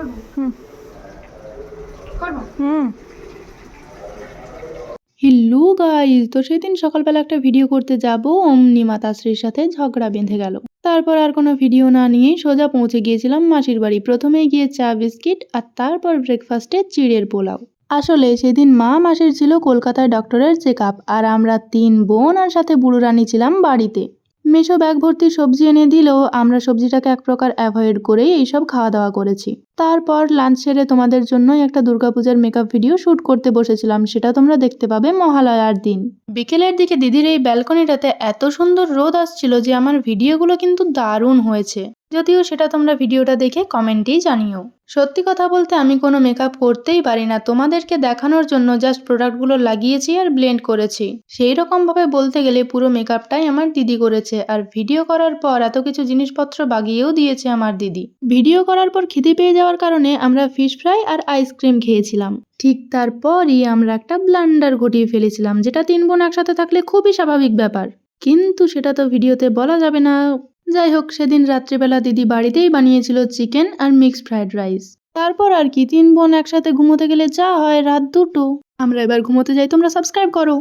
করবো করবো হিল্লু গাইজ, তো সেদিন সকালবেলা একটা ভিডিও করতে যাব, অমনি মাতাশ্রীর সাথে ঝগড়া বেঁধে গেল। তারপর আর কোনো ভিডিও না নিয়েই সোজা পৌঁছে গিয়েছিলাম মাসির বাড়ি। প্রথমেই গিয়ে চা বিস্কিট আর তারপর ব্রেকফাস্টে চিড়ের পোলাও। আসলে সেদিন মা মাসির ছিল কলকাতায় ডক্টরের চেক আপ, আর আমরা 3 বোন আর সাথে বুড়ো রানী ছিলাম বাড়িতে। মেশো ব্যাগ ভর্তি সবজি এনে দিলেও আমরা সবজিটাকে এক প্রকার অ্যাভয়েড করেই এইসব খাওয়া দাওয়া করেছি। তারপর লাঞ্চ সেরে তোমাদের জন্যই একটা দুর্গাপূজার মেকআপ ভিডিও শুট করতে বসেছিলাম, সেটা তোমরা দেখতে পাবে মহালয়ার দিন। বিকেলের দিকে দিদির এই ব্যালকনিটাতে এত সুন্দর রোদ আসছিল যে আমার ভিডিওগুলো কিন্তু দারুণ হয়েছে, যদিও সেটা তোমরা ভিডিওটা দেখে কমেন্টেই জানিও। সত্যি কথা বলতে আমি কোনো মেকআপ করতেই পারি না, তোমাদেরকে দেখানোর জন্য জাস্ট প্রোডাক্টগুলো লাগিয়েছি আর ব্লেন্ড করেছি। সেই রকমভাবে বলতে গেলে পুরো মেকআপটাই আমার দিদি করেছে, আর ভিডিও করার পর এত কিছু জিনিসপত্র বাগিয়েও দিয়েছে আমার দিদি। ভিডিও করার পর খিদে পেয়ে যাওয়ার কারণে আমরা ফিশ ফ্রাই আর আইসক্রিম খেয়েছিলাম। ঠিক তারপরই আমরা একটা ব্লান্ডার ঘটিয়ে ফেলেছিলাম, যেটা 3 বোন একসাথে থাকলে খুবই স্বাভাবিক ব্যাপার, কিন্তু সেটা তো ভিডিওতে বলা যাবে না। যাই হোক, সেদিন রাত্রিবেলা দিদি বাড়িতেই বানিয়েছিল চিকেন আর মিক্সড ফ্রাইড রাইস। তারপর আর কি, 3 বোন একসাথে ঘুমোতে গেলে যা হয় রাত 2টো। আমরা এবার ঘুমোতে যাই, তোমরা সাবস্ক্রাইব করো।